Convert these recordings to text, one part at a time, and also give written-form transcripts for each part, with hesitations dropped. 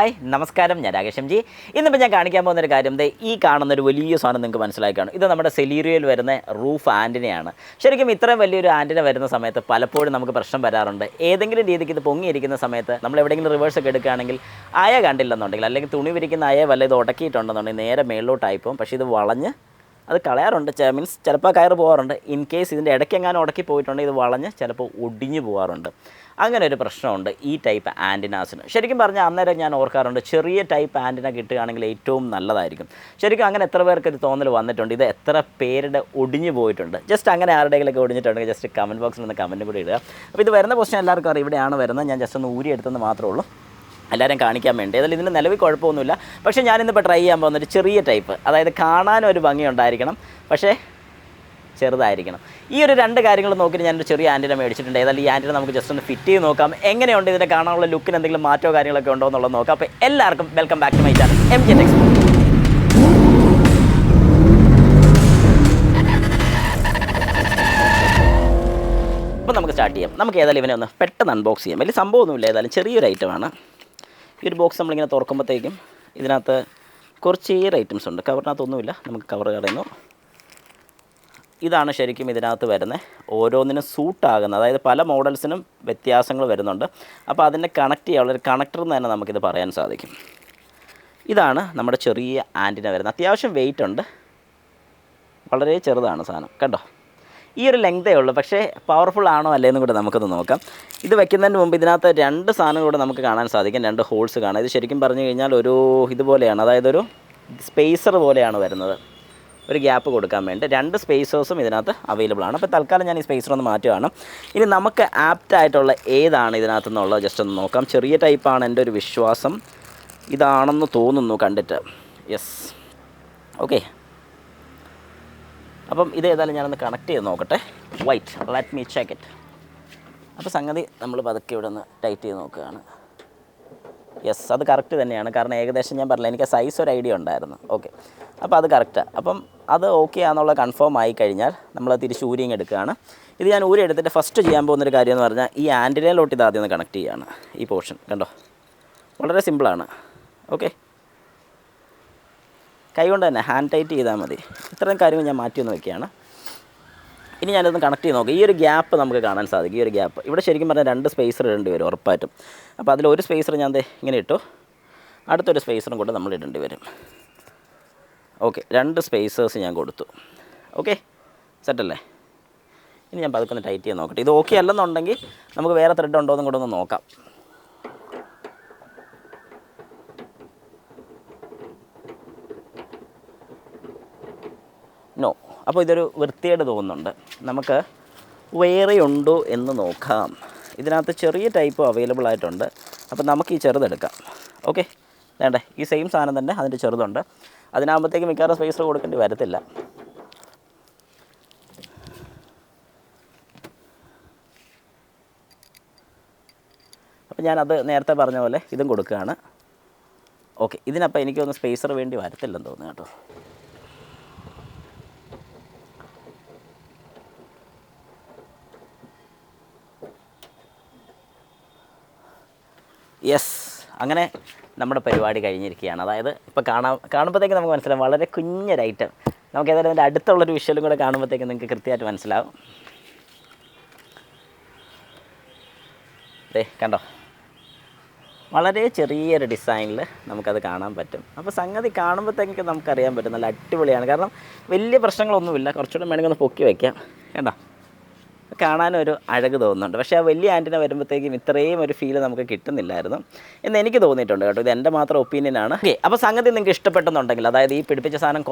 Hi നമസ്കാരം, ഞാൻ Rakesh M G. ഇന്നിപ്പോൾ ഞാൻ കാണിക്കാൻ പോകുന്നൊരു കാര്യം ഈ കാണുന്നൊരു വലിയ സാധനം നിങ്ങൾക്ക് മനസ്സിലായി കാണും. ഇത് നമ്മുടെ സെലീറിയോയിൽ വരുന്ന റൂഫ് ആൻറ്റിനയാണ്. ശരിക്കും ഇത്രയും വലിയൊരു ആൻറ്റിന വരുന്ന സമയത്ത് പലപ്പോഴും നമുക്ക് പ്രശ്നം വരാറുണ്ട്. ഏതെങ്കിലും രീതിക്ക് ഇത് പൊങ്ങിയിരിക്കുന്ന സമയത്ത് നമ്മൾ എവിടെയെങ്കിലും റിവേഴ്സ് ഒക്കെ എടുക്കുകയാണെങ്കിൽ അയ കണ്ടില്ലെന്നുണ്ടെങ്കിൽ, അല്ലെങ്കിൽ തുണി വിരിക്കുന്ന അയ വല്ല ഇത് ഉടക്കിയിട്ടുണ്ടെന്നുണ്ടെങ്കിൽ നേരെ മേളിലോട്ടായി പോകും. പക്ഷേ ഇത് വളഞ്ഞ് അത് കളയാറുണ്ട്. മീൻസ് ചിലപ്പോൾ കയറ് പോകാറുണ്ട്. ഇൻ കേസ് ഇതിൻ്റെ ഇടയ്ക്ക് എങ്ങാനും ഉടക്കി പോയിട്ടുണ്ടെങ്കിൽ ഇത് വളഞ്ഞ് ചിലപ്പോൾ ഒടിഞ്ഞു പോകാറുണ്ട്. അങ്ങനെ ഒരു പ്രശ്നമുണ്ട് ഈ ടൈപ്പ് ആൻറ്റിനാസിന്. ശരിക്കും പറഞ്ഞാൽ അന്നേരം ഞാൻ ഓർക്കാറുണ്ട്, ചെറിയ ടൈപ്പ് ആൻറ്റിന കിട്ടുകയാണെങ്കിൽ ഏറ്റവും നല്ലതായിരിക്കും. ശരിക്കും അങ്ങനെ എത്ര പേർക്ക് ഒരു തോന്നൽ വന്നിട്ടുണ്ട്? ഇത് എത്ര പേരുടെ ഒടിഞ്ഞു പോയിട്ടുണ്ട്? ജസ്റ്റ് അങ്ങനെ ആരുടെയെങ്കിലൊക്കെ ഒടിഞ്ഞിട്ടുണ്ടെങ്കിൽ ജസ്റ്റ് കമൻറ്റ് ബോക്സിൽ നിന്ന് കമൻറ്റ് കൂടി ഇടുക. അപ്പോൾ ഇത് വരുന്ന ക്വസ്റ്റ്യൻ എല്ലാവർക്കും അറിയാം, ഇവിടെയാണ് വരുന്നത്. ഞാൻ ജസ്റ്റ് ഒന്ന് ഊരിയെടുത്തെന്ന് മാത്രമേ ഉള്ളൂ, എല്ലാവരും കാണിക്കാൻ വേണ്ടി. അതിൽ ഇതിന് നിലവിൽ കുഴപ്പമൊന്നുമില്ല. പക്ഷേ ഞാനിന്നിപ്പോൾ ട്രൈ ചെയ്യാൻ പോകുന്നൊരു ചെറിയ ടൈപ്പ്, അതായത് കാണാനൊരു ഭംഗി ഉണ്ടായിരിക്കണം, പക്ഷേ ചെറുതായിരിക്കണം. ഈ ഒരു രണ്ട് കാര്യങ്ങൾ നോക്കിയിട്ട് ഞാനൊരു ചെറിയ ആൻറ്റിന മേടിച്ചിട്ടുണ്ട്. ഏതായാലും ഈ ആൻറ്റിന നമുക്ക് ജസ്റ്റ് ഒന്ന് ഫിറ്റ് ചെയ്ത് നോക്കാം. എങ്ങനെയുണ്ട് ഇതിനെ കാണാനുള്ള ലുക്കിന് എന്തെങ്കിലും മാറ്റമോ കാര്യങ്ങളൊക്കെ ഉണ്ടോ എന്നുള്ളത് നോക്കാം. അപ്പോൾ എല്ലാവർക്കും welcome back to my channel M G techs. അപ്പോൾ നമുക്ക് സ്റ്റാർട്ട് ചെയ്യാം. നമുക്ക് ഏതായാലും ഇവനെ ഒന്ന് പെട്ടെന്ന് അൺബോക്സ് ചെയ്യാം. വലിയ സംഭവമൊന്നുമില്ല, ഏതായാലും ചെറിയൊരു ഐറ്റമാണ്. ഈ ഒരു ബോക്സ് നമ്മളിങ്ങനെ തുറക്കുമ്പോഴത്തേക്കും ഇതിനകത്ത് കുറച്ച് ഐറ്റംസ് ഉണ്ട്. കവറിനകത്തൊന്നുമില്ല, നമുക്ക് കവർ കളയുന്നു. ഇതാണ് ശരിക്കും ഇതിനകത്ത് വരുന്നത്. ഓരോന്നിനും സൂട്ടാകുന്ന, അതായത് പല മോഡൽസിനും വ്യത്യാസങ്ങൾ വരുന്നുണ്ട്. അപ്പോൾ അതിനെ കണക്ട് ചെയ്യാനുള്ള ഒരു കണക്ടർ എന്ന് തന്നെ നമുക്കിത് പറയാൻ സാധിക്കും. ഇതാണ് നമ്മുടെ ചെറിയ ആൻറ്റിന വരുന്നത്. അത്യാവശ്യം വെയിറ്റ് ഉണ്ട്, വളരെ ചെറുതാണ് സാധനം. കണ്ടോ, ഈ ഒരു ലെങ്തേ ഉള്ളൂ. പക്ഷേ പവർഫുൾ ആണോ അല്ലേന്നും കൂടെ നമുക്കൊന്ന് നോക്കാം. ഇത് വെക്കുന്നതിന് മുമ്പ് ഇതിനകത്ത് രണ്ട് സാധനം കൂടെ നമുക്ക് കാണാൻ സാധിക്കും, രണ്ട് ഹോൾസ് കാണാം. ഇത് ശരിക്കും പറഞ്ഞു കഴിഞ്ഞാൽ ഒരു ഇതുപോലെയാണ്, അതായത് ഒരു സ്പേസർ പോലെയാണ് വരുന്നത്, ഒരു ഗ്യാപ്പ് കൊടുക്കാൻ വേണ്ടി. രണ്ട് സ്പേസേഴ്സും ഇതിനകത്ത് അവൈലബിൾ ആണ്. അപ്പോൾ തൽക്കാലം ഞാൻ ഈ സ്പേസർ ഒന്ന് മാറ്റുകയാണ്. ഇനി നമുക്ക് ആപ്റ്റായിട്ടുള്ള ഏതാണ് ഇതിനകത്ത് നിന്നുള്ളത് ജസ്റ്റ് ഒന്ന് നോക്കാം. ചെറിയ ടൈപ്പാണ് എൻ്റെ ഒരു വിശ്വാസം, ഇതാണെന്ന് തോന്നുന്നു കണ്ടിട്ട്. Yes, okay. അപ്പം ഇത് ഏതായാലും ഞാനൊന്ന് കണക്ട് ചെയ്ത് നോക്കട്ടെ. White, let me check it. അപ്പോൾ സംഗതി നമ്മൾ പതുക്കെ ഇവിടെ ഒന്ന് ടൈറ്റ് ചെയ്ത് നോക്കുകയാണ്. യെസ്, അത് കറക്റ്റ് തന്നെയാണ്. കാരണം ഏകദേശം ഞാൻ പറഞ്ഞില്ല, എനിക്ക് സൈസ് ഒരു ഐഡിയ ഉണ്ടായിരുന്നു. ഓക്കെ, അപ്പോൾ അത് കറക്റ്റാണ്. അപ്പം അത് ഓക്കെ ആണെന്നുള്ള കൺഫേം ആയി കഴിഞ്ഞാൽ നമ്മൾ തിരിച്ച് ഊരിങ് എടുക്കുകയാണ്. ഇത് ഞാൻ ഊരി എടുത്തിട്ട് ഫസ്റ്റ് ചെയ്യാൻ പോകുന്നൊരു കാര്യം എന്ന് പറഞ്ഞാൽ ഈ ആൻറ്റിനയിലോട്ട് ഇത് ആദ്യം ഒന്ന് കണക്ട് ചെയ്യുകയാണ്. ഈ പോർഷൻ കണ്ടോ, വളരെ സിമ്പിളാണ്. ഓക്കെ, കൈ കൊണ്ട് തന്നെ ഹാൻഡ് ടൈറ്റ് ചെയ്താൽ മതി. ഇത്രയും കാര്യങ്ങൾ ഞാൻ മാറ്റി ഒന്ന് വയ്ക്കുകയാണ്. ഇനി ഞാനിതൊന്ന് കണക്ട് ചെയ്ത് നോക്കാം. ഈ ഒരു ഗ്യാപ്പ് നമുക്ക് കാണാൻ സാധിക്കും. ഈ ഒരു ഗ്യാപ്പ് ഇവിടെ ശരിക്കും പറഞ്ഞാൽ രണ്ട് സ്പേസർ ഇടേണ്ടി വരും ഉറപ്പായിട്ടും. അപ്പോൾ അതിലൊരു സ്പേസർ ഞാൻ ഇങ്ങനെ ഇട്ടു, അടുത്തൊരു സ്പേസറും കൂടെ നമ്മൾ ഇടേണ്ടി വരും. ഓക്കെ, രണ്ട് സ്പേസേഴ്സ് ഞാൻ കൊടുത്തു. ഓക്കെ, സെറ്റല്ലേ? ഇനി ഞാൻ പതുക്കെ ഒന്ന് ടൈറ്റ് ചെയ്ത് നോക്കട്ടെ. ഇത് ഓക്കെ അല്ലെന്നുണ്ടെങ്കിൽ നമുക്ക് വേറെ ത്രെഡ് ഉണ്ടോ എന്നും കൂടെ ഒന്ന് നോക്കാം. നോ. അപ്പോൾ ഇതൊരു വൃത്തിയായിട്ട് തോന്നുന്നുണ്ട്. നമുക്ക് വേറെ ഉണ്ടോ എന്ന് നോക്കാം. ഇതിനകത്ത് ചെറിയ ടൈപ്പ് അവൈലബിൾ ആയിട്ടുണ്ട്. അപ്പോൾ നമുക്ക് ഈ ചെറുതെടുക്കാം. ഓക്കെ, വേണ്ടേ, ഈ സെയിം സാധനം തന്നെ അതിൻ്റെ ചെറുതുണ്ട്. അതിനാകുമ്പോഴത്തേക്ക് മിക്കവാറും സ്പേസ് കൊടുക്കേണ്ടി വരത്തില്ല. അപ്പോൾ ഞാനത് നേരത്തെ പറഞ്ഞ പോലെ ഇതും കൊടുക്കുകയാണ്. ഓക്കെ, ഇതിനപ്പോൾ എനിക്കൊന്ന് സ്പേസർ വേണ്ടി വരത്തില്ലെന്ന് തോന്നുന്നു കേട്ടോ. യെസ്, അങ്ങനെ നമ്മുടെ പരിപാടി കഴിഞ്ഞിരിക്കുകയാണ്. അതായത് ഇപ്പോൾ കാണുമ്പോഴത്തേക്ക് നമുക്ക് മനസ്സിലാവും, വളരെ കുഞ്ഞൊരു ഐറ്റം. നമുക്ക് ഏതായാലും അതിൻ്റെ അടുത്തുള്ളൊരു വിഷ്വലും കൂടെ കാണുമ്പോഴത്തേക്ക് നിങ്ങൾക്ക് കൃത്യമായിട്ട് മനസ്സിലാവും. കണ്ടോ, വളരെ ചെറിയൊരു ഡിസൈനിൽ നമുക്കത് കാണാൻ പറ്റും. അപ്പോൾ സംഗതി കാണുമ്പോഴത്തേക്ക് നമുക്കറിയാൻ പറ്റും നല്ല അടിപൊളിയാണ്. കാരണം വലിയ പ്രശ്നങ്ങളൊന്നുമില്ല. കുറച്ചുകൂടെ വേണമെങ്കിൽ ഒന്ന് പൊക്കി വയ്ക്കാം. കണ്ടോ, കാണാനൊരു അഴക് തോന്നുന്നുണ്ട്. പക്ഷേ ആ വലിയ ആൻറ്റിന വരുമ്പോഴത്തേക്കും ഇത്രയും ഒരു ഫീൽ നമുക്ക് കിട്ടുന്നില്ലായിരുന്നു എന്ന് എനിക്ക് തോന്നിയിട്ടുണ്ട് കേട്ടോ. ഇത് എൻ്റെ മാത്രം ഒപ്പീനിയനാണ്. ഓക്കെ, അപ്പോൾ സംഗതി നിങ്ങൾക്ക് ഇഷ്ടപ്പെട്ടെന്നുണ്ടെങ്കിൽ, അതായത് ഈ പിടിപ്പിച്ച സാധനം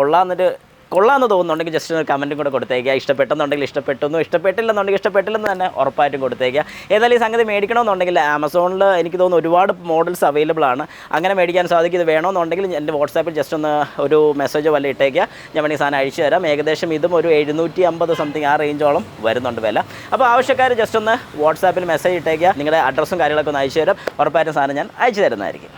കൊള്ളാമെന്ന് തോന്നുന്നുണ്ടെങ്കിൽ ജസ്റ്റ് ഒരു കമൻറ്റും കൂടെ കൊടുത്തേക്കുക. ഇഷ്ടപ്പെട്ടെന്നുണ്ടെങ്കിൽ ഇഷ്ടപ്പെട്ടെന്നു, ഇഷ്ടപ്പെട്ടില്ലെന്നുണ്ടെങ്കിൽ ഇഷ്ടപ്പെട്ടില്ലെന്ന് തന്നെ ഉറപ്പായിട്ടും കൊടുത്തേക്കുക. ഏതായാലും ഈ സംഗതി മേടിക്കണമെന്നുണ്ടെങ്കിൽ ആമസോണിൽ എനിക്ക് തോന്നുന്നു ഒരുപാട് മോഡൽസ് അവൈലബിൾ ആണ്. അങ്ങനെ മേടിക്കാൻ സാധിക്കും. ഇത് വേണമെന്നുണ്ടെങ്കിൽ എൻ്റെ വാട്സാപ്പിൽ ജസ്റ്റ് ഒന്ന് ഒരു മെസ്സേജോ വല്ല ഇട്ടേക്കുക, ഞാൻ വേണമെങ്കിൽ സാധനം അയച്ചു തരാം. ഏകദേശം ഇതും ഒരു 750 സംതിങ് ആ റേഞ്ചോളം വരുന്നുണ്ട് വില. അപ്പോൾ ആവശ്യക്കാർ ജസ്റ്റ് ഒന്ന് വാട്സാപ്പിൽ മെസ്സേജ് ഇട്ടേക്കുക, നിങ്ങളുടെ അഡ്രസ്സും കാര്യങ്ങളൊക്കെ ഒന്ന് അയച്ചു തരാം. ഉറപ്പായിട്ടും സാധനം ഞാൻ അയച്ചു തരുന്നതായിരിക്കും.